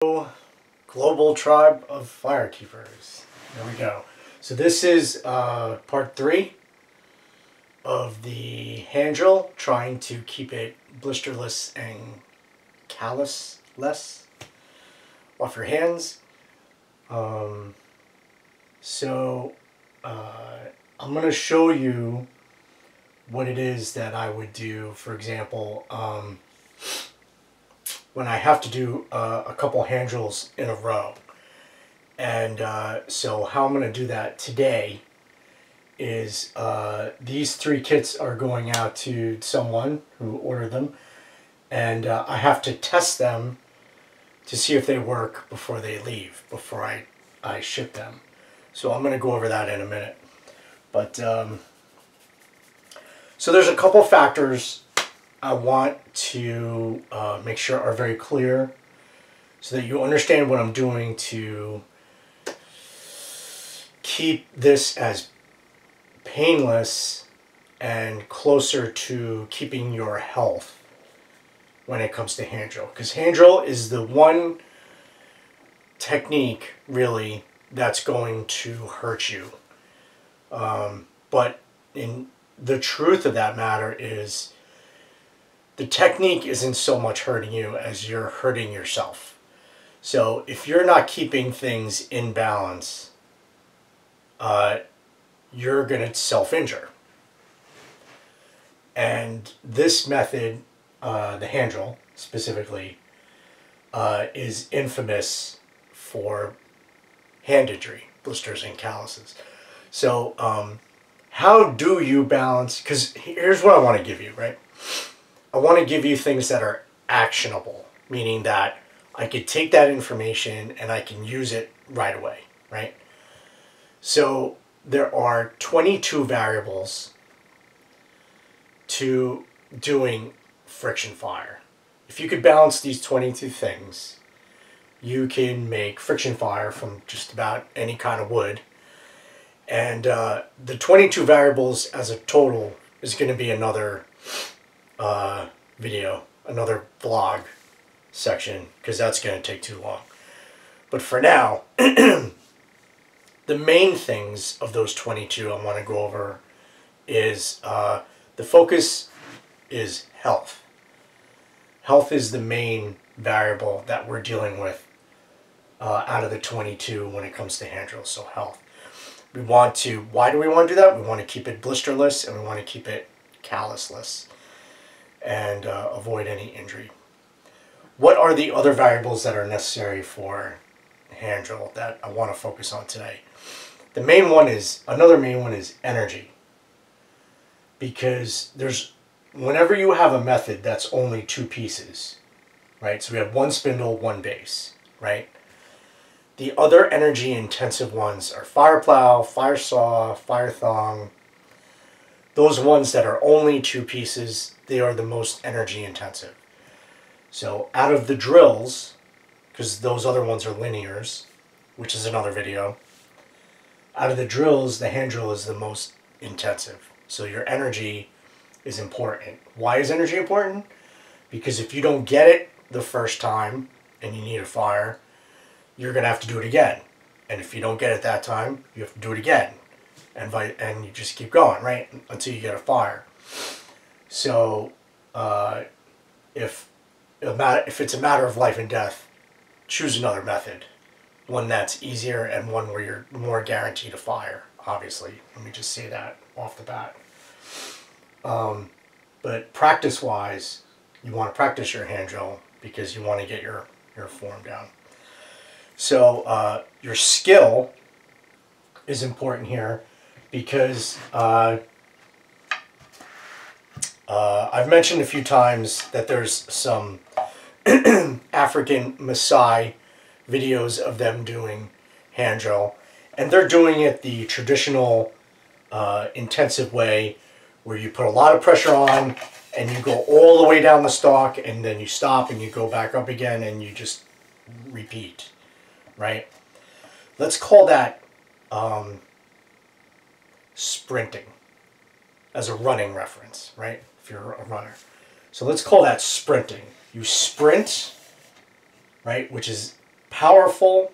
Global tribe of firekeepers. There we go. So this is part 3 of the hand drill, trying to keep it blisterless and callousless off your hands. I'm going to show you what it is that I would do. For example, when I have to do a couple hand drills in a row. And so how I'm going to do that today is these 3 kits are going out to someone who ordered them, and I have to test them to see if they work before they leave, before I ship them. So I'm going to go over that in a minute. But so there's a couple factors I want to make sure are very clear so that you understand what I'm doing to keep this as painless and closer to keeping your health when it comes to hand drill. Because hand drill is the one technique really that's going to hurt you. But the truth of that matter is the technique isn't so much hurting you as you're hurting yourself. So if you're not keeping things in balance, you're going to self-injure. And this method, the hand drill specifically, is infamous for hand injury, blisters and calluses. So how do you balance? Because here's what I want to give you, right? I want to give you things that are actionable, meaning that I could take that information and I can use it right away, right? So there are 22 variables to doing Phryction Phyre. If you could balance these 22 things, you can make Phryction Phyre from just about any kind of wood. And the 22 variables as a total is going to be another video, another vlog section, because that's going to take too long. But for now, the main things of those 22 I want to go over is the focus is health. Health is the main variable that we're dealing with out of the 22 when it comes to hand drills. So health. We want to, why do we want to do that? We want to keep it blisterless and we want to keep it callousless and avoid any injury. What are the other variables that are necessary for hand drill that I want to focus on today? The main one is, another main one is energy. Because whenever you have a method that's only 2 pieces, right? So we have 1 spindle, 1 base, right? The other energy intensive ones are fire plow, fire saw, fire thong. Those ones that are only 2 pieces, they are the most energy intensive. So out of the drills, because those other ones are linears, which is another video, out of the drills, the hand drill is the most intensive. So your energy is important. Why is energy important? Because if you don't get it the first time and you need a fire, you're going to have to do it again. And if you don't get it that time, you have to do it again. And you just keep going, right? Until you get a fire. So if it's a matter of life and death, choose another method. One that's easier and one where you're more guaranteed a fire, obviously. Let me just say that off the bat. But practice-wise, you want to practice your hand drill because you want to get your form down. So your skill is important here because I've mentioned a few times that there's some African Maasai videos of them doing hand drill, and they're doing it the traditional intensive way where you put a lot of pressure on and you go all the way down the stalk and then you stop and you go back up again and you just repeat, right? Let's call that sprinting as a running reference, right? If you're a runner. So let's call that sprinting. You sprint, right, which is powerful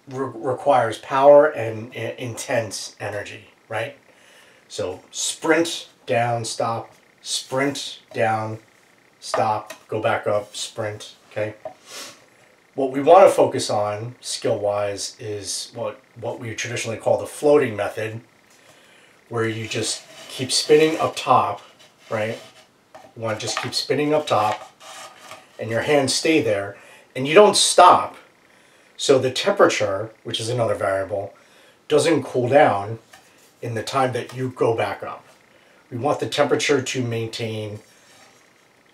requires power and intense energy, right? So sprint, down, stop, sprint, down, stop, go back up, sprint, okay? What we want to focus on, skill-wise, is what we traditionally call the floating method, where you just keep spinning up top, right? You want to just keep spinning up top, and your hands stay there, and you don't stop. So the temperature, which is another variable, doesn't cool down in the time that you go back up. We want the temperature to maintain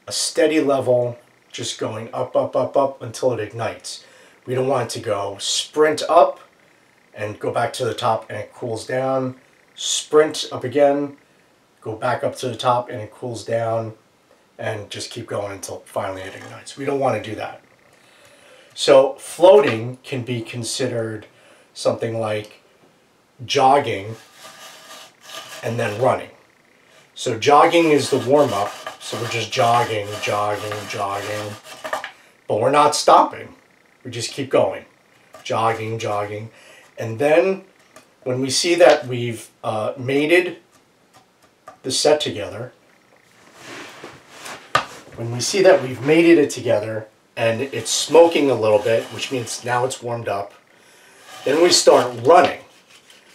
a steady level, just going up, up, up, up until it ignites. We don't want it to go sprint up and go back to the top and it cools down, sprint up again, go back up to the top and it cools down, and just keep going until finally it ignites. We don't want to do that. So floating can be considered something like jogging and then running. So jogging is the warm-up, so we're just jogging, jogging, jogging, but we're not stopping. We just keep going, jogging, jogging, and then when we see that we've mated the set together, when we see that we've mated it together and it's smoking a little bit, which means now it's warmed up, then we start running.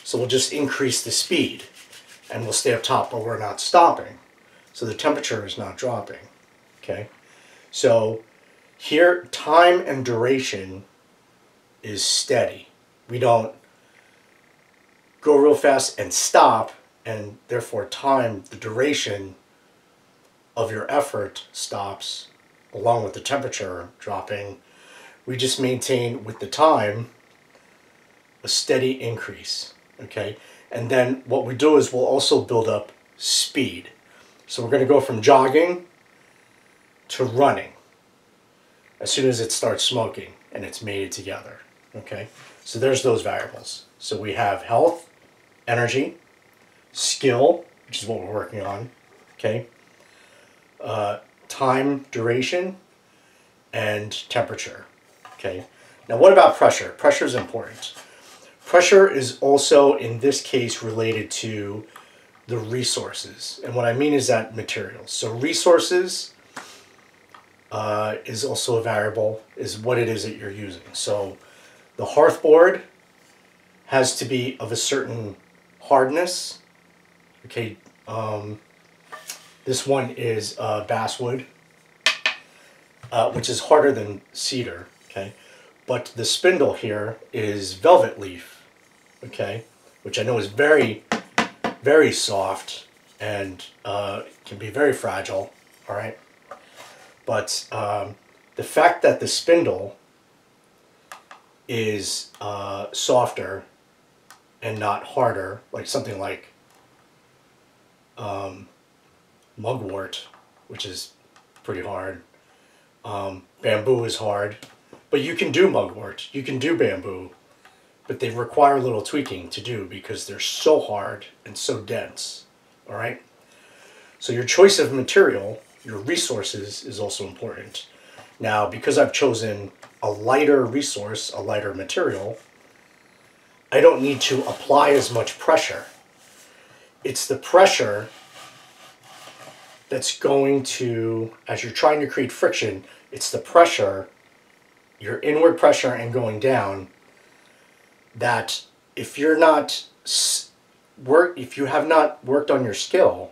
So we'll just increase the speed and we'll stay up top, but we're not stopping. So the temperature is not dropping, okay? So here, time and duration is steady. We don't go real fast and stop, and therefore time, the duration of your effort stops along with the temperature dropping. We just maintain with the time a steady increase, okay? And then what we do is we'll also build up speed. So we're going to go from jogging to running as soon as it starts smoking and it's mated together, okay? So there's those variables. So we have health, energy, skill, which is what we're working on, okay? Time, duration, and temperature, okay? Now what about pressure? Pressure is important. Pressure is also, in this case, related to the resources. And what I mean is that materials. So resources is also a variable, is what it is that you're using. So the hearth board has to be of a certain hardness, okay? This one is basswood, which is harder than cedar, okay? But the spindle here is velvet leaf, okay? Which I know is very, very soft and can be very fragile, all right? But the fact that the spindle is softer and not harder, like something like mugwort, which is pretty hard. Bamboo is hard, but you can do mugwort, you can do bamboo, but they require a little tweaking to do because they're so hard and so dense, all right? So your choice of material, your resources, is also important. Now, because I've chosen a lighter resource, a lighter material, I don't need to apply as much pressure. It's the pressure that's going to, as you're trying to create friction, it's the pressure, your inward pressure and going down, that if you're not if you have not worked on your skill,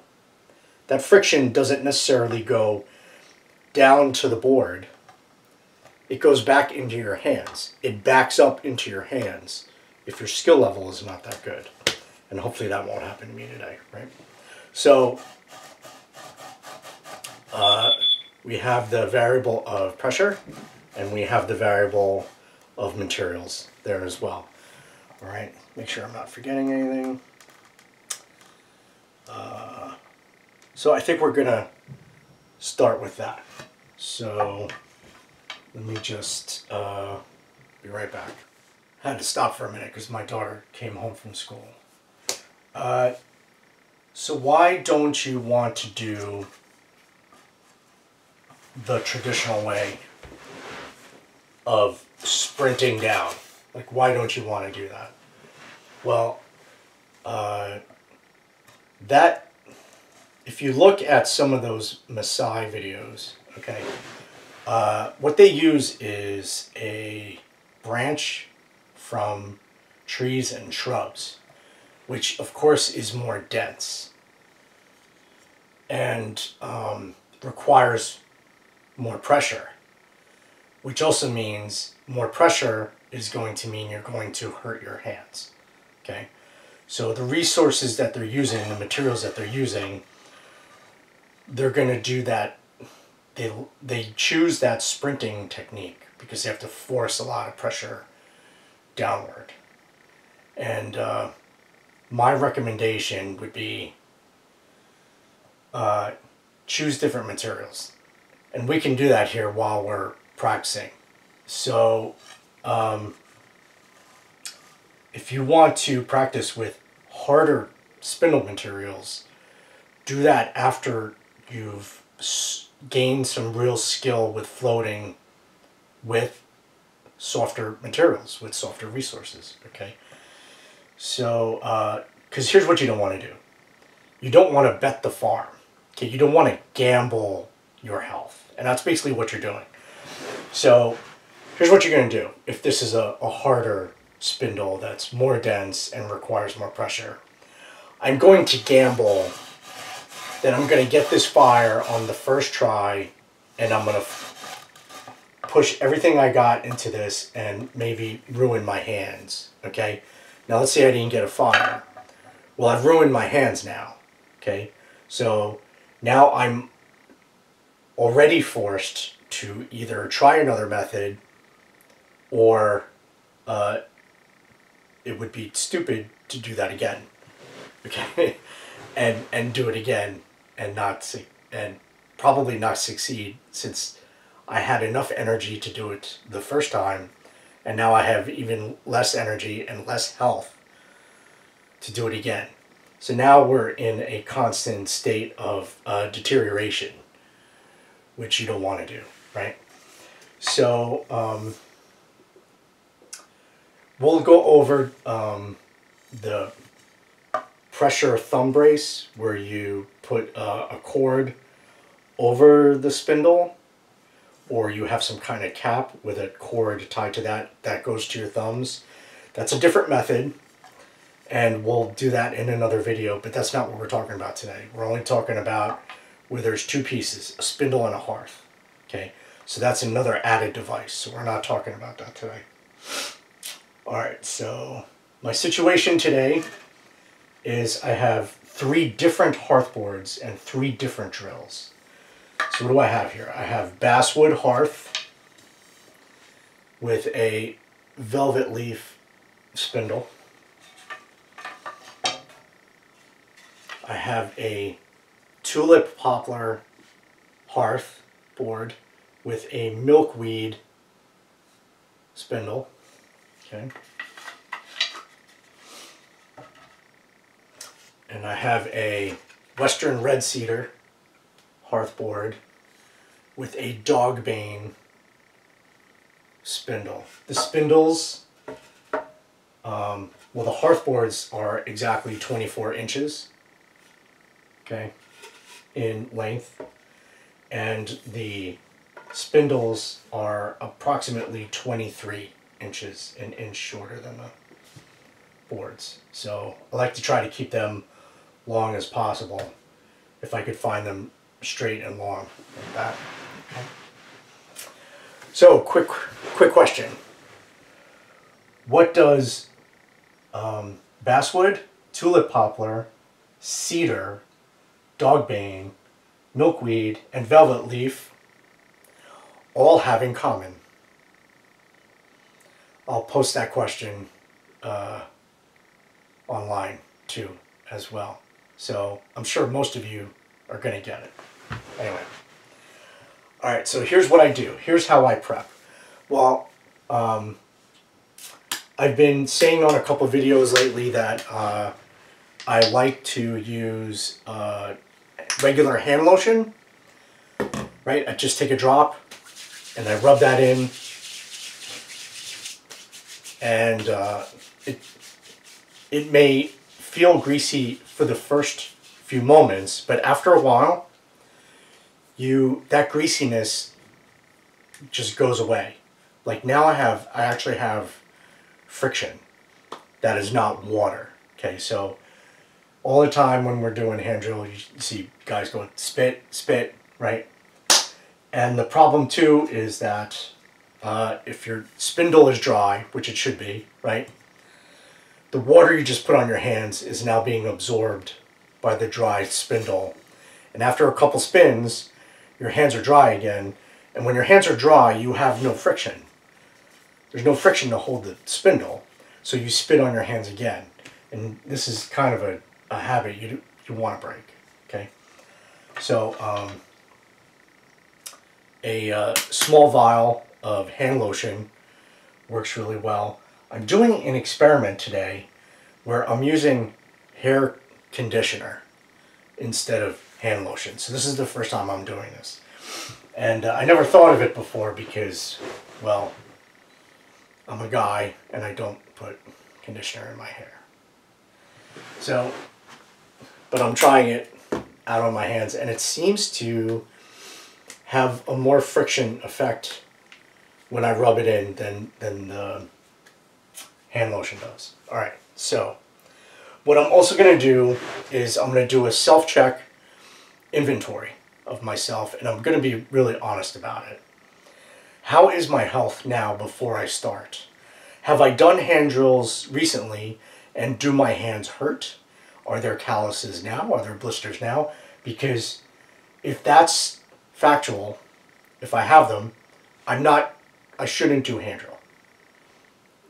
that friction doesn't necessarily go down to the board. It goes back into your hands. It backs up into your hands if your skill level is not that good. And hopefully that won't happen to me today, right? So we have the variable of pressure and we have the variable of materials there as well. All right, make sure I'm not forgetting anything. So I think we're gonna start with that. So let me just be right back. I had to stop for a minute because my daughter came home from school. So why don't you want to do the traditional way of sprinting down. Like, why don't you want to do that? Well, if you look at some of those Maasai videos, okay, what they use is a branch from trees and shrubs, which of course is more dense and requires more pressure, which also means more pressure is going to mean you're going to hurt your hands. Okay, so the resources that they're using, the materials that they're using, they're going to do that. They choose that sprinting technique because they have to force a lot of pressure downward. And my recommendation would be choose different materials. And we can do that here while we're practicing. So if you want to practice with harder spindle materials, do that after you've gained some real skill with floating with softer materials, with softer resources, okay? So, because here's what you don't want to do. You don't want to bet the farm, okay? You don't want to gamble your health, and that's basically what you're doing. So, here's what you're going to do if this is a harder spindle that's more dense and requires more pressure. I'm going to gamble that I'm going to get this Phyre on the first try, and I'm going to push everything I got into this and maybe ruin my hands, okay? Now let's say I didn't get a Phyre. Well, I've ruined my hands now, okay? So now I'm already forced to either try another method, or it would be stupid to do that again, okay? and do it again and probably not succeed, since I had enough energy to do it the first time, and now I have even less energy and less health to do it again. So now we're in a constant state of deterioration, which you don't want to do, right? So we'll go over the pressure thumb brace, where you put a cord over the spindle, or you have some kind of cap with a cord tied to that goes to your thumbs. That's a different method, and we'll do that in another video, but that's not what we're talking about today. We're only talking about where there's two pieces, a spindle and a hearth, okay? So that's another added device, so we're not talking about that today. Alright, so my situation today is I have 3 different hearth boards and 3 different drills. So what do I have here? I have basswood hearth with a velvet leaf spindle. I have a tulip poplar hearth board with a milkweed spindle. Okay. And I have a western red cedar hearth board with a dogbane spindle. The spindles, well, the hearth boards are exactly 24 inches, okay, in length, and the spindles are approximately 23 inches, an inch shorter than the boards. So I like to try to keep them long as possible, if I could find them straight and long like that. Okay. So quick question. What does basswood, tulip poplar, cedar, dogbane, milkweed, and velvet leaf all have in common? I'll post that question online too as well. So I'm sure most of you are going to get it. Anyway. Alright, so here's what I do. Here's how I prep. Well, I've been saying on a couple videos lately that I like to use regular hand lotion. Right? I just take a drop and I rub that in and it may feel greasy for the first few moments, but after a while, that greasiness just goes away. Like now I actually have friction that is not water. Okay, so all the time when we're doing hand drill, you see guys going spit, spit, right? And the problem too is that if your spindle is dry, which it should be, right? The water you just put on your hands is now being absorbed by the dry spindle. And after a couple spins, your hands are dry again. And when your hands are dry, you have no friction. There's no friction to hold the spindle. So you spit on your hands again. And this is kind of a habit you want to break. Okay? So a small vial of hand lotion works really well. I'm doing an experiment today where I'm using hair conditioner instead of hand lotion. So this is the first time I'm doing this. And I never thought of it before because, well, I'm a guy and I don't put conditioner in my hair. So, but I'm trying it out on my hands and it seems to have a more friction effect when I rub it in than the hand lotion does. Alright, so what I'm also going to do is I'm going to do a self-check inventory of myself, and I'm going to be really honest about it. How is my health now before I start? Have I done hand drills recently, and do my hands hurt? Are there calluses now? Are there blisters now? Because if that's factual, if I have them, I shouldn't do hand drill.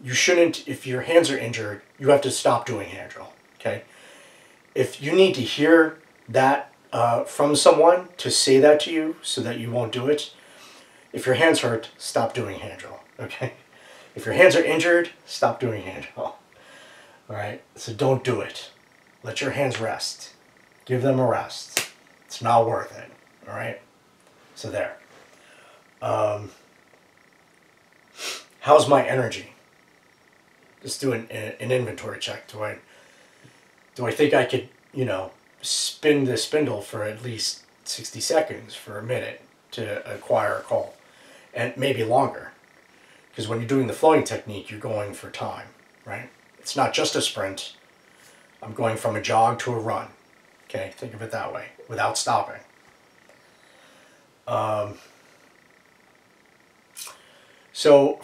You shouldn't, if your hands are injured, you have to stop doing hand drill, okay? If you need to hear that from someone to say that to you so that you won't do it, if your hands hurt, stop doing hand drill, okay? If your hands are injured, stop doing hand drill, all right? So don't do it. Let your hands rest. Give them a rest. It's not worth it, all right? So there. How's my energy? Just do an inventory check. Do I think I could, you know, spin the spindle for at least 60 seconds for a minute to acquire a call, and maybe longer, because when you're doing the flowing technique, you're going for time, right? It's not just a sprint. I'm going from a jog to a run. Okay, think of it that way, without stopping. So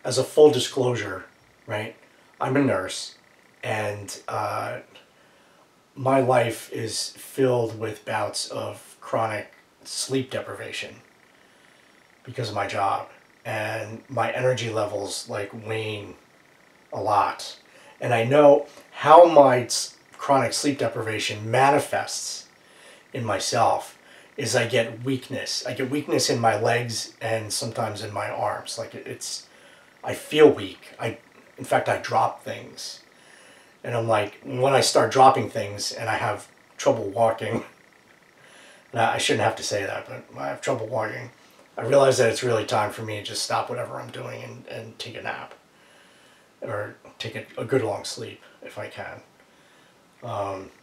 as a full disclosure, right, I'm a nurse, and my life is filled with bouts of chronic sleep deprivation because of my job, and my energy levels like wane a lot. And I know how my chronic sleep deprivation manifests in myself is I get weakness. I get weakness in my legs and sometimes in my arms. Like I feel weak. In fact, I drop things. And I'm like, when I start dropping things and I have trouble walking, and I shouldn't have to say that, but I have trouble walking, I realize that it's really time for me to just stop whatever I'm doing and take a nap. Or take a good long sleep if I can.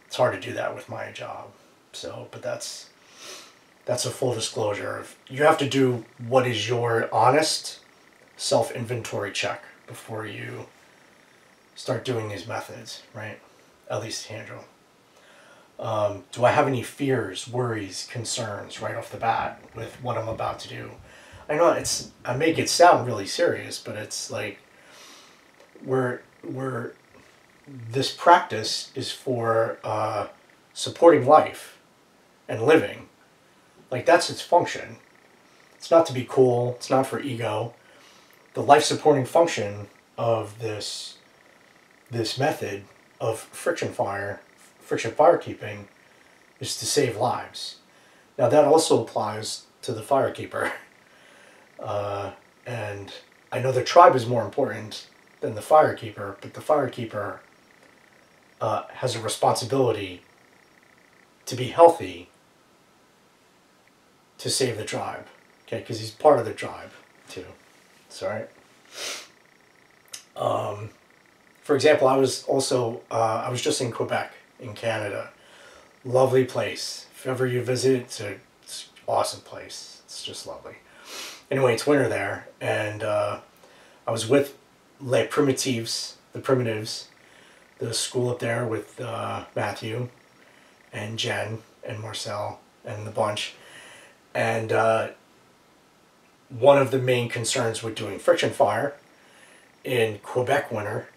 It's hard to do that with my job. So, but that's a full disclosure. You have to do what is your honest self-inventory check before you start doing these methods, right? At least hand drill. Do I have any fears, worries, concerns right off the bat with what I'm about to do? I know I make it sound really serious, but it's like this practice is for supporting life and living. Like that's its function. It's not to be cool. It's not for ego. The life-supporting function of this method of Phryction PhyreKeeping is to save lives. Now that also applies to the PhyreKeeper. And I know the tribe is more important than the PhyreKeeper, but the PhyreKeeper has a responsibility to be healthy to save the tribe, okay? Because he's part of the tribe too. It's all right. for example, I was just in Quebec, in Canada. Lovely place. If ever you visit, it's an awesome place. It's just lovely. Anyway, it's winter there, and I was with Les Primitives, the Primitives, the school up there with Matthew and Jen and Marcel and the bunch. And one of the main concerns with doing Phryction Phyre in Quebec winter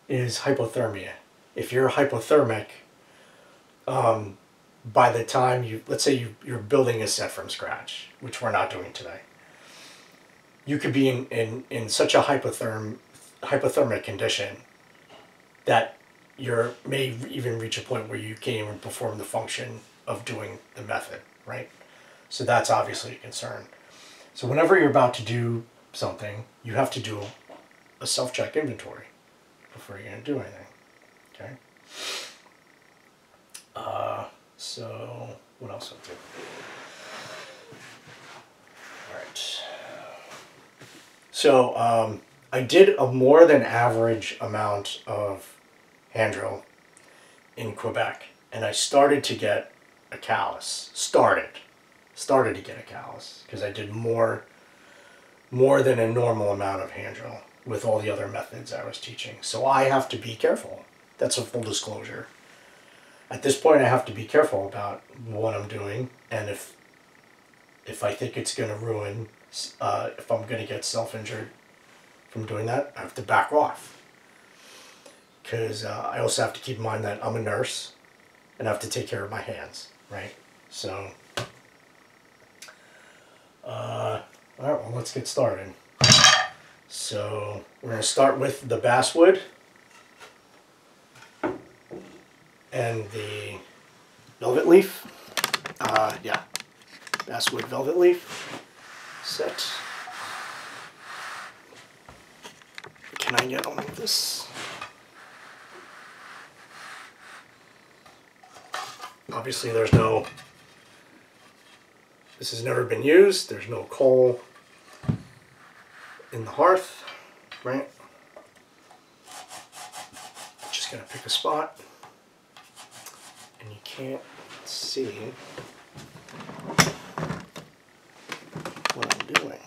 is hypothermia. If you're hypothermic, by the time let's say you're building a set from scratch, which we're not doing today, you could be in such a hypothermic condition that you may even reach a point where you can't even perform the function of doing the method, right? So that's obviously a concern. So whenever you're about to do something, you have to do a self-check inventory before you're going to do anything, okay? So what else I'll do? All right. So I did a more than average amount of hand drill in Quebec, and I started to get a callus. Started to get a callus because I did more than a normal amount of hand drill with all the other methods I was teaching. So I have to be careful. That's a full disclosure. At this point, I have to be careful about what I'm doing, and if I think it's going to ruin, if I'm going to get self-injured from doing that, I have to back off. Because I also have to keep in mind that I'm a nurse, and I have to take care of my hands, right? So, all right, well, let's get started. So we're going to start with the basswood and the velvet leaf. Yeah, basswood velvet leaf set. Can I get all of this? Obviously this has never been used. There's no coal in the hearth, right? Just gonna pick a spot, and you can't see what I'm doing.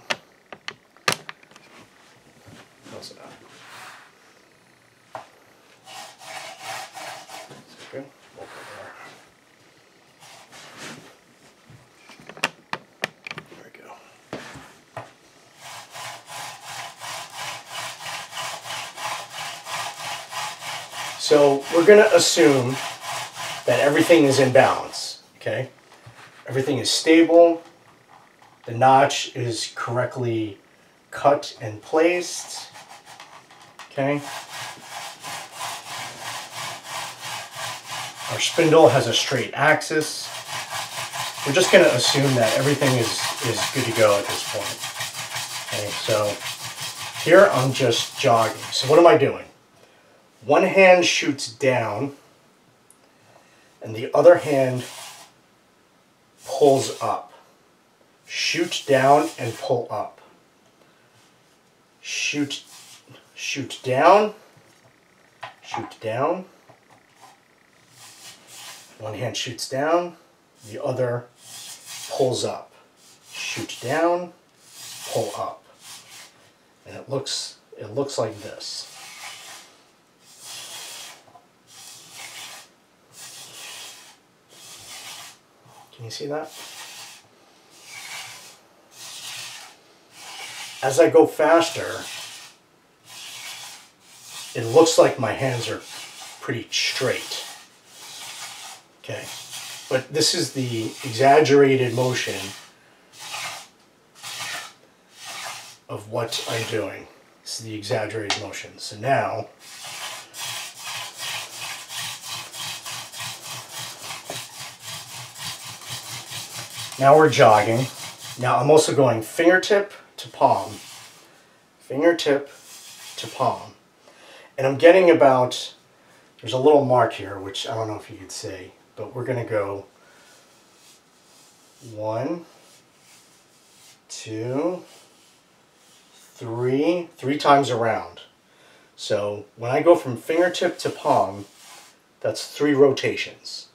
Close it up. Okay, over there. There we go. So we're going to assume that everything is in balance, okay? Everything is stable. The notch is correctly cut and placed, okay? Our spindle has a straight axis. We're just going to assume that everything is good to go at this point. Okay, so here I'm just jogging. So what am I doing? One hand shoots down, and the other hand pulls up. Shoot down and pull up. Shoot down, shoot down. One hand shoots down, the other pulls up. Shoot down, pull up. And it looks like this. Can you see that? As I go faster, it looks like my hands are pretty straight. Okay, but this is the exaggerated motion of what I'm doing. This is the exaggerated motion. So now, we're jogging. Now I'm also going fingertip to palm, fingertip to palm. And I'm getting about, there's a little mark here, which I don't know if you could see, but we're going to go 1, 2, 3 times around. So when I go from fingertip to palm, that's 3 rotations.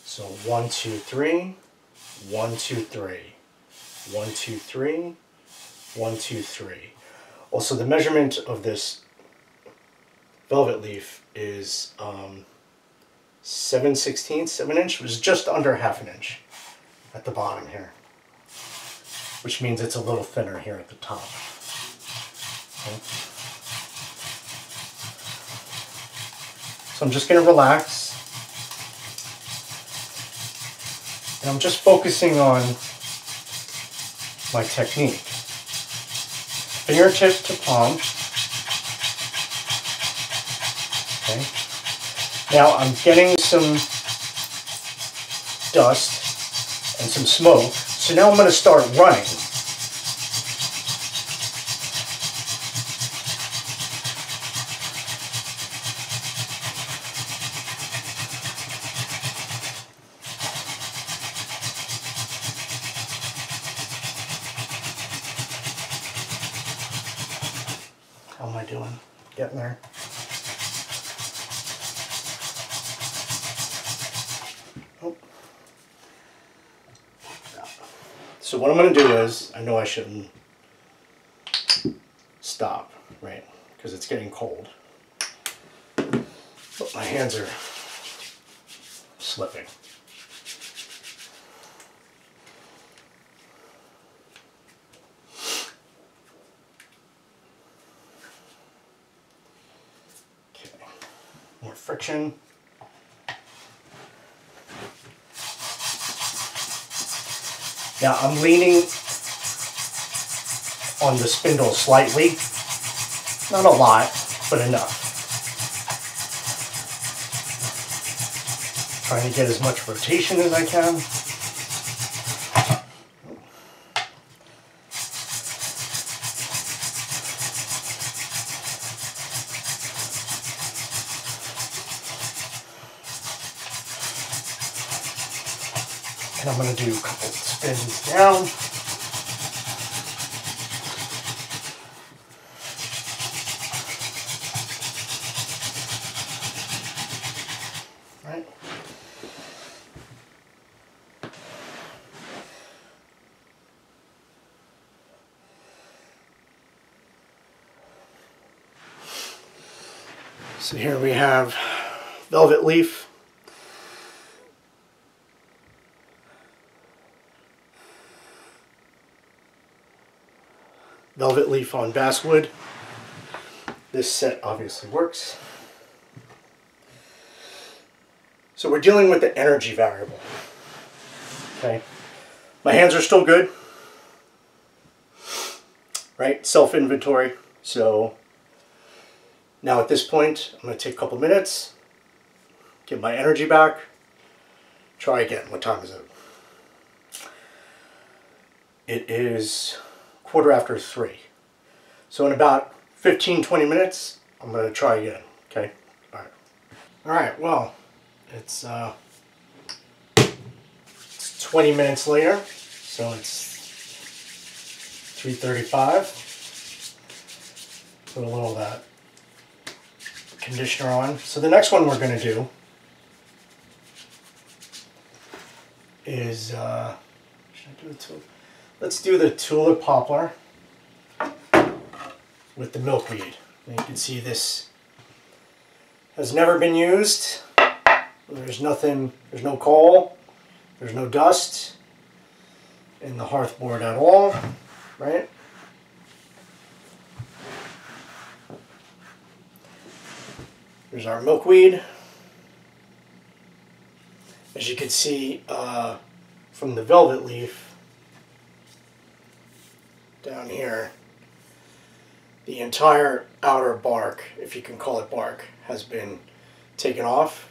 So 1, 2, 3, 1, 2, 3, 1, 2, 3, 1, 2, 3. Also, the measurement of this velvet leaf is 7/16, 1 inch. It was just under ½ an inch at the bottom here, which means it's a little thinner here at the top. Okay. So I'm just going to relax, and I'm just focusing on my technique. Fingertip to palm. Okay. Now I'm getting some dust and some smoke, so now I'm going to start running. How am I doing? Getting there. Oh. So what I'm going to do is, I know I shouldn't stop, right? Because it's getting cold. But my hands are slipping. More friction. Now I'm leaning on the spindle slightly, not a lot, but enough. Trying to get as much rotation as I can. And I'm going to do a couple spins down. Right. So here we have velvet leaf. Velvet leaf on basswood. This set obviously works. So we're dealing with the energy variable. Okay. My hands are still good. Right? Self-inventory. So now at this point, I'm going to take a couple minutes, get my energy back, try again. What time is it? It is 3:15. So in about 15-20 minutes, I'm going to try again. Okay? Alright. Alright, well, it's 20 minutes later, so it's 3:35. Put a little of that conditioner on. So the next one we're going to do is, should I do it too? Let's do the tulip poplar with the milkweed. And you can see this has never been used. There's nothing, there's no coal, there's no dust in the hearthboard at all, right? There's our milkweed. As you can see from the velvet leaf, down here, the entire outer bark, if you can call it bark, has been taken off,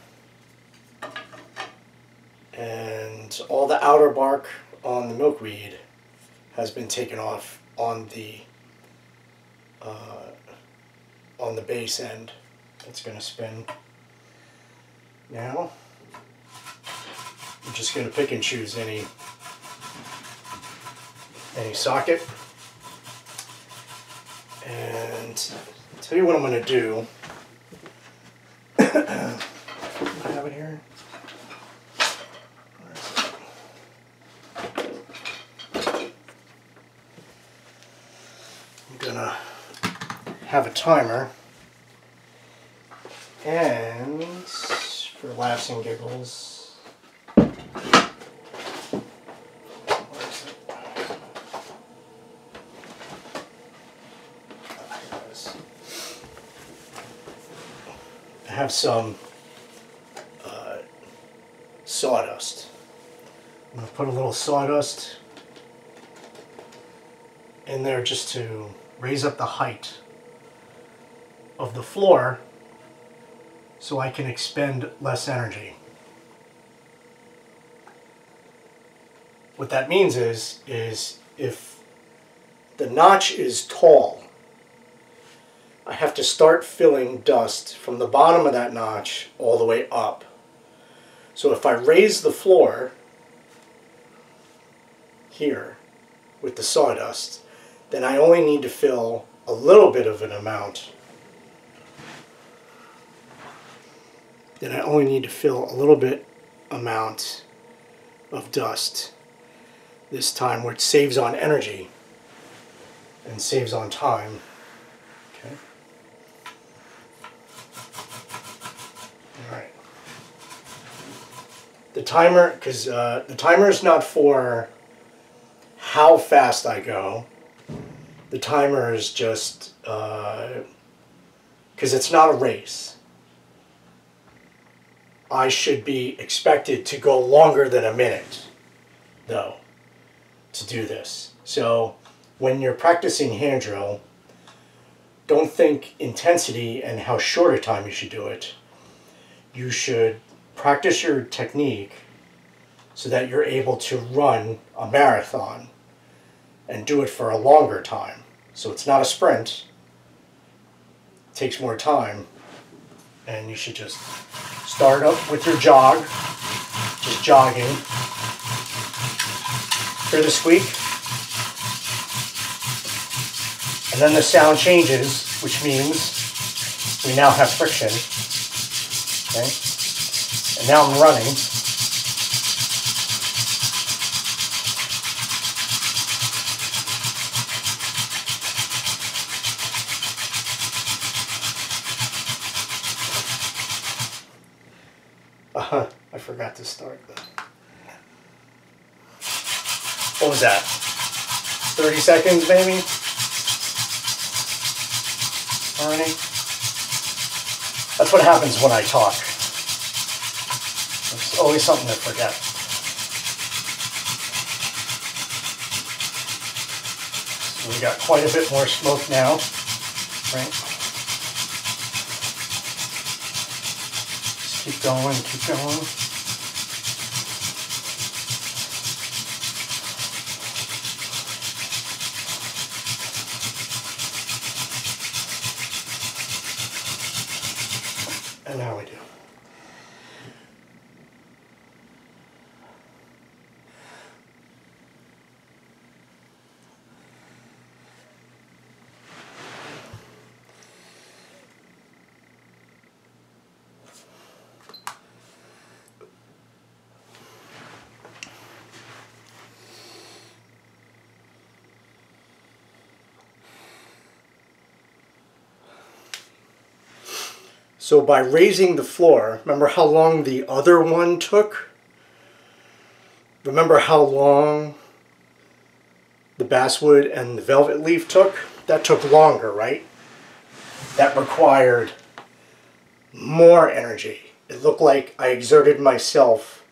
and all the outer bark on the milkweed has been taken off on the base end. It's going to spin. Now I'm just going to pick and choose any socket. And tell you what I'm going to do. I have it here. Where is it? I'm going to have a timer. And for laughs and giggles, where is it? I have some sawdust. I'm going to put a little sawdust in there just to raise up the height of the floor so I can expend less energy. What that means is if the notch is tall, I have to start filling dust from the bottom of that notch all the way up. So if I raise the floor here with the sawdust, then I only need to fill a little bit of an amount. Then I only need to fill a little bit amount of dust this time, where it saves on energy and saves on time. Okay. All right. The timer, because the timer is not for how fast I go. The timer is just because it's not a race. I should be expected to go longer than a minute, though, to do this. So when you're practicing hand drill, don't think intensity and how short a time you should do it. You should practice your technique so that you're able to run a marathon and do it for a longer time. So it's not a sprint. It takes more time, and you should just start up with your jog, just jogging. Hear the squeak? And then the sound changes, which means we now have friction. Okay? And now I'm running. I forgot to start that. What was that? 30 seconds, maybe? Alrighty. That's what happens when I talk. There's always something to forget. So we got quite a bit more smoke now, right? Just keep going, keep going. And now we do. So by raising the floor, remember how long the other one took? Remember how long the basswood and the velvet leaf took? That took longer, right? That required more energy. It looked like I exerted myself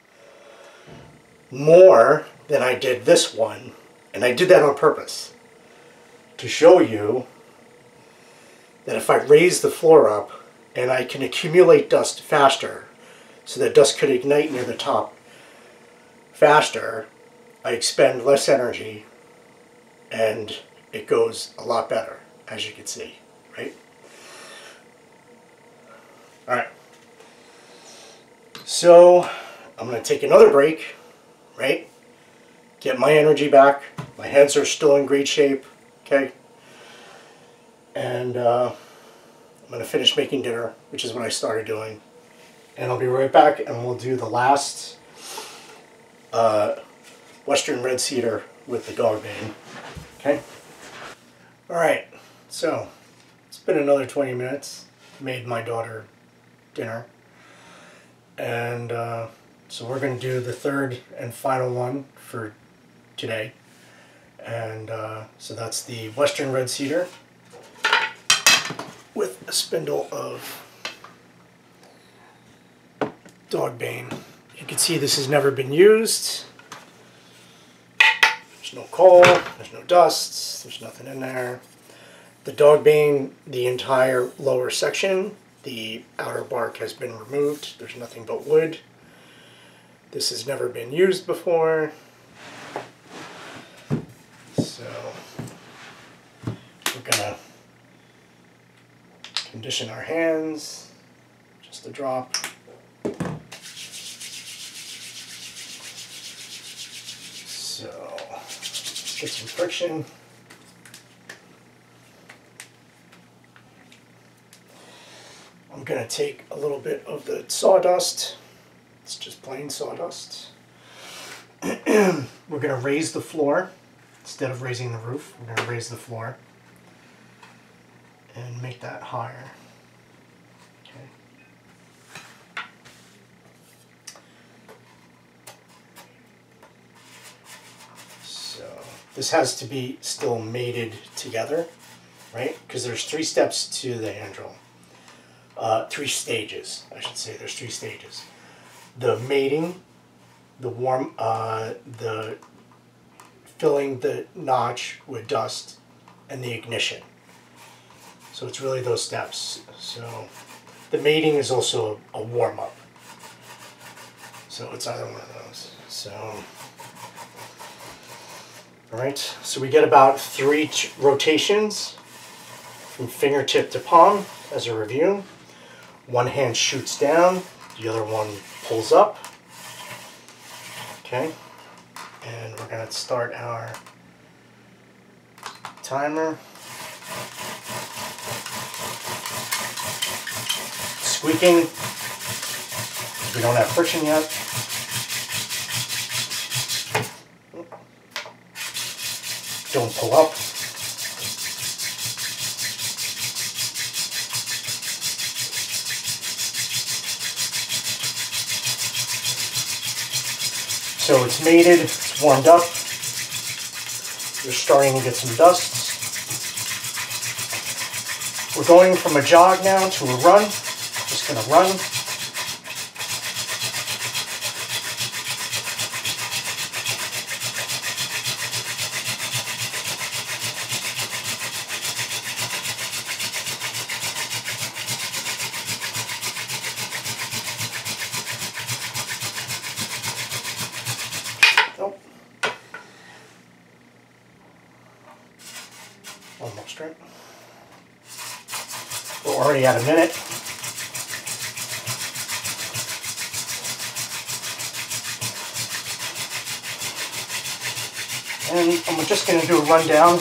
more than I did this one. And I did that on purpose to show you that if I raise the floor up, and I can accumulate dust faster, so that dust could ignite near the top faster, I expend less energy, and it goes a lot better, as you can see, right? Alright, so I'm going to take another break, right? Get my energy back. My hands are still in great shape, okay? And I'm going to finish making dinner, which is what I started doing. And I'll be right back and we'll do the last Western Red Cedar with the dog bane. Okay? Alright, so it's been another 20 minutes. Made my daughter dinner. And so we're going to do the third and final one for today. And so that's the Western Red Cedar with a spindle of dog bane. You can see this has never been used. There's no coal, there's no dust, there's nothing in there. The dog bane, the entire lower section, the outer bark has been removed. There's nothing but wood. This has never been used before. So we're gonna condition our hands, just a drop. So let's get some friction. I'm gonna take a little bit of the sawdust. It's just plain sawdust. We're gonna raise the floor. Instead of raising the roof, we're gonna raise the floor and make that higher. Okay. So this has to be still mated together, right? Because there's 3 steps to the hand drill. 3 stages, I should say. There's 3 stages. The mating, the the filling the notch with dust, and the ignition. So it's really those steps. So the mating is also a warm-up. So it's either one of those. So, all right. So we get about 3 rotations from fingertip to palm as a review. One hand shoots down, the other one pulls up. Okay. And we're going to start our timer. Squeaking. We don't have friction yet. Don't pull up. So it's mated, it's warmed up. We're starting to get some dust. We're going from a jog now to a run. Just gonna run. Almost right. We're already at a minute. And I'm just going to do a rundown.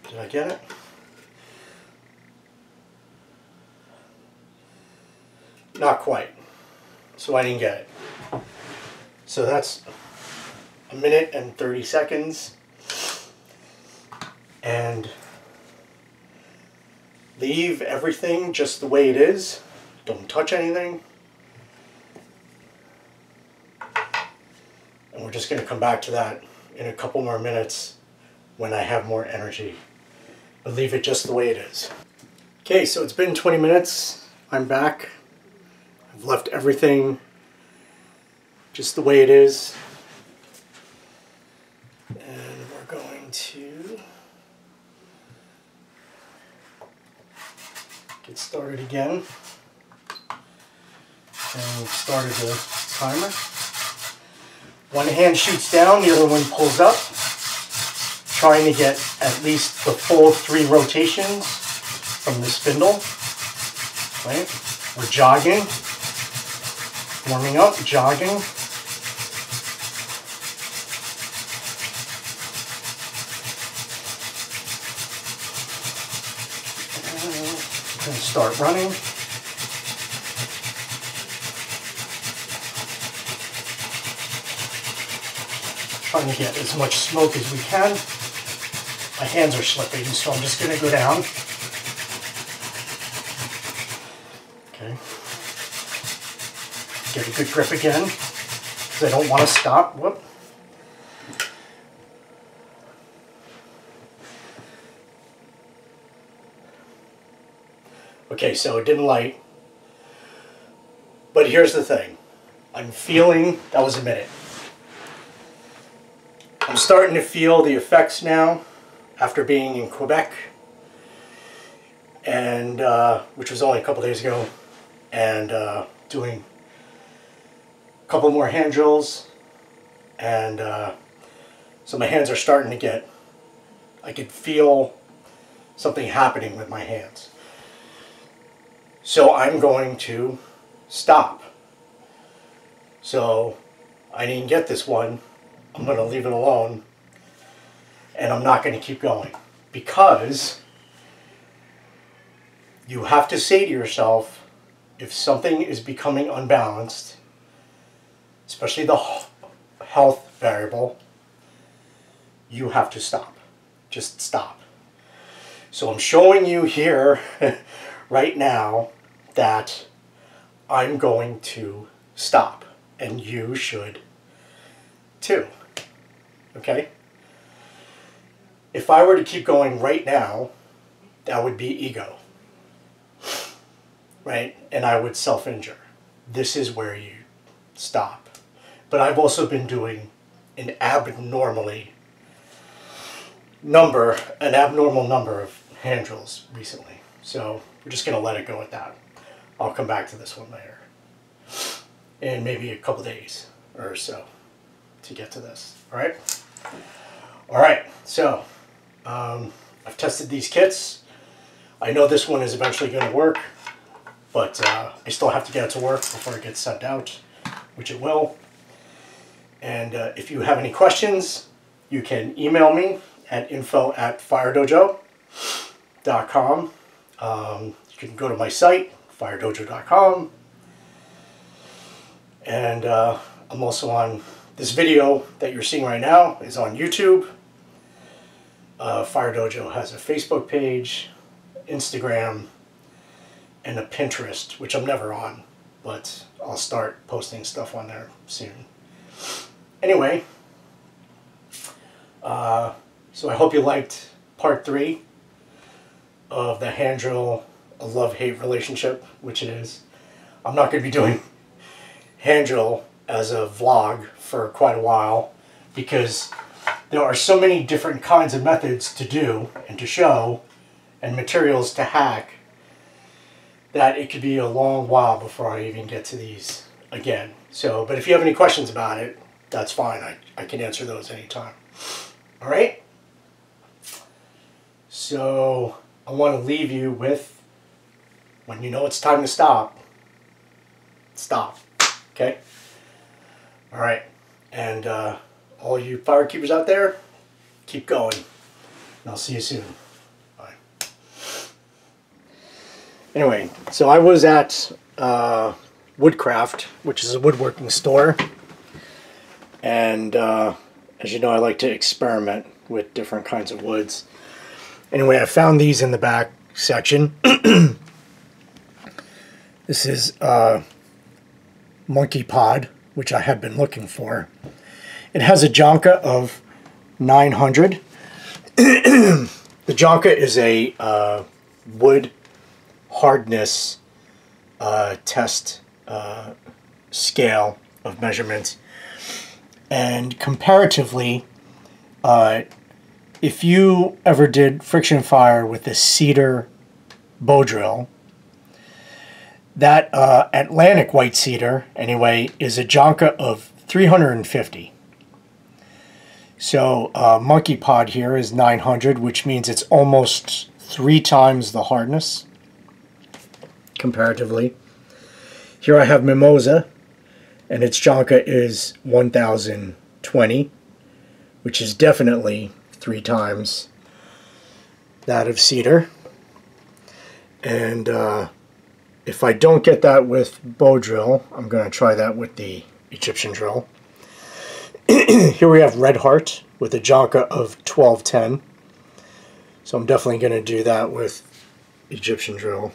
Did I get it? Not quite. So I didn't get it. So that's a minute and 30 seconds. And leave everything just the way it is. Don't touch anything. And we're just going to come back to that in a couple more minutes when I have more energy. But leave it just the way it is. Okay, so it's been 20 minutes. I'm back. I've left everything just the way it is. And we're going to get started again. And we've started the timer. One hand shoots down, the other one pulls up. Trying to get at least the full 3 rotations from the spindle. Right? We're jogging. warming up, jogging. And start running. Trying to get as much smoke as we can. My hands are slipping, so I'm just going to go down. Okay. Get a good grip again, because I don't want to stop. Whoop. Okay, so it didn't light. But here's the thing. I'm feeling, that was a minute. I'm starting to feel the effects now after being in Quebec, and which was only a couple days ago, and doing a couple more hand drills, and so my hands are starting to get, I could feel something happening with my hands. So I'm going to stop. So I didn't get this one. I'm going to leave it alone. And I'm not going to keep going. Because you have to say to yourself, if something is becoming unbalanced, especially the health variable, you have to stop. Just stop. So I'm showing you here right now that I'm going to stop, and you should too. Okay? If I were to keep going right now, that would be ego. Right? And I would self-injure. This is where you stop. But I've also been doing an abnormal number of hand drills recently. So we're just going to let it go at that. I'll come back to this one later. In maybe a couple days or so to get to this. Alright? Alright, so I've tested these kits. I know this one is eventually going to work, but I still have to get it to work before it gets sent out, which it will. And if you have any questions, you can email me at info@phyredojo.com. You can go to my site, phyredojo.com. And I'm also on, this video that you're seeing right now is on YouTube. Phire Dojo has a Facebook page, Instagram, and a Pinterest, which I'm never on, but I'll start posting stuff on there soon. Anyway, so I hope you liked part 3 of the hand drill, a love-hate relationship, which it is. I'm not going to be doing hand drill as a vlog for quite a while because there are so many different kinds of methods to do and to show and materials to hack that it could be a long while before I even get to these again. So, but if you have any questions about it, that's fine. I can answer those anytime. All right? So I want to leave you with, when you know it's time to stop, stop. Okay? All right. And all you fire keepers out there, keep going. And I'll see you soon. Bye. Anyway, so I was at Woodcraft, which is a woodworking store. And as you know, I like to experiment with different kinds of woods. Anyway, I found these in the back section. This is Monkey Pod, which I have been looking for. It has a Jonka of 900. The Jonka is a wood hardness test scale of measurement. And comparatively, if you ever did Phryction Phyre with a cedar bow drill, that Atlantic white cedar, anyway, is a Jonka of 350. So Monkey Pod here is 900, which means it's almost 3 times the hardness, comparatively. Here I have Mimosa, and its Jonka is 1020, which is definitely 3 times that of cedar. And if I don't get that with bow drill, I'm going to try that with the Egyptian drill. Here we have Red Heart with a Jonka of 1210. So I'm definitely going to do that with Egyptian drill,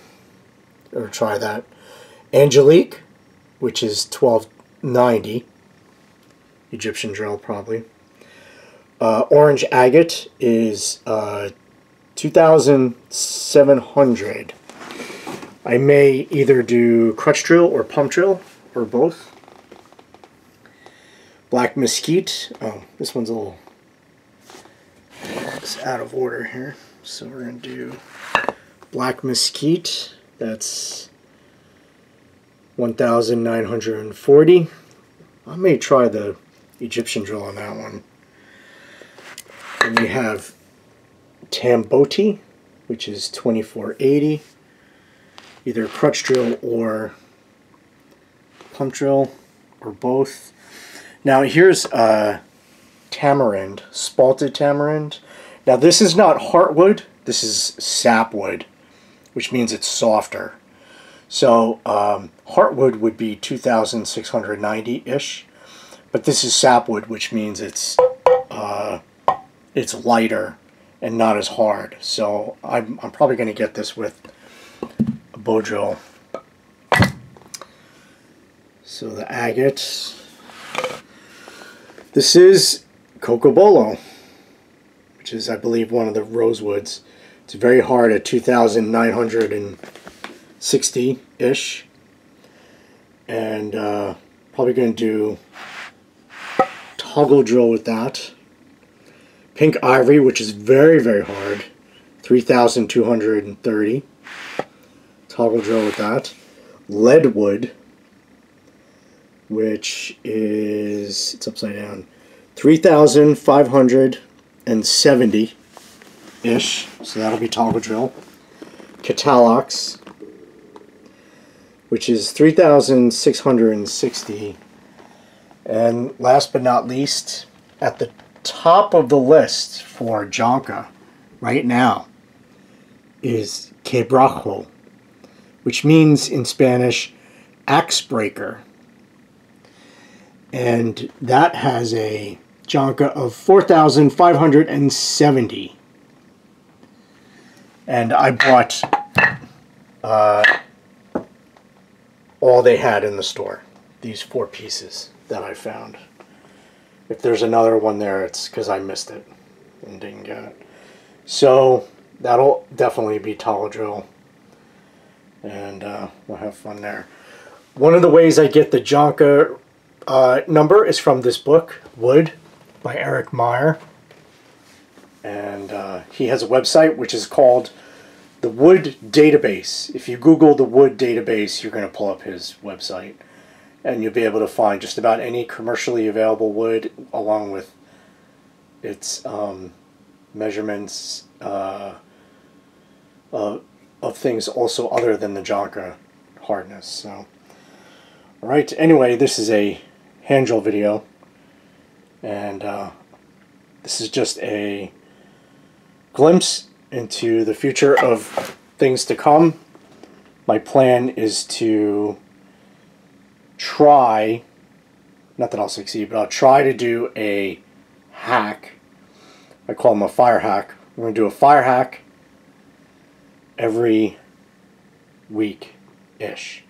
or try that. Angelique, which is 1290. Egyptian drill probably. Orange Agate is 2700. I may either do crutch drill or pump drill, or both. Black Mesquite. Oh, this one's a little, it's out of order here. So we're going to do Black Mesquite. That's 1940. I may try the Egyptian drill on that one. And we have Tamboti, which is 2480. Either crutch drill or pump drill, or both. Now here's tamarind, spalted tamarind. Now this is not heartwood, this is sapwood, which means it's softer. So heartwood would be 2690-ish, but this is sapwood, which means it's lighter and not as hard. So I'm probably going to get this with a bow drill. So the agate. This is Cocobolo, which is, I believe, one of the rosewoods. It's very hard at 2960-ish. And probably going to do toggle drill with that. Pink Ivory, which is very, very hard, 3230. Toggle drill with that. Leadwood, which is, it's upside down, 3570-ish, so that'll be toggle drill. Catalox, which is 3660. And last but not least, at the top of the list for Jonka right now is Quebrajo, which means in Spanish axe breaker. And that has a Jonka of 4570. And I bought all they had in the store, these 4 pieces that I found. If there's another one there, it's because I missed it and didn't get it. So that'll definitely be toggle drill, and we'll have fun there. One of the ways I get the Jonka number is from this book, Wood, by Eric Meyer. And he has a website which is called the Wood Database. If you Google the Wood Database, you're going to pull up his website. And you'll be able to find just about any commercially available wood, along with its measurements of things also other than the Jonka hardness. So, alright, anyway, this is a hand drill video, and this is just a glimpse into the future of things to come. My plan is to try, not that I'll succeed, but I'll try to do a hack. I call them a fire hack. We're going to do a fire hack every week-ish.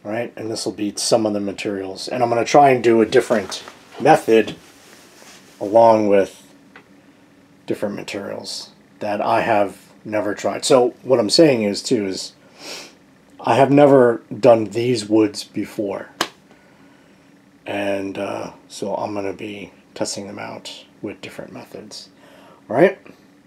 Right? And this will be some of the materials. And I'm going to try and do a different method along with different materials that I have never tried. So what I'm saying is, too, is I have never done these woods before. And so I'm going to be testing them out with different methods. All right?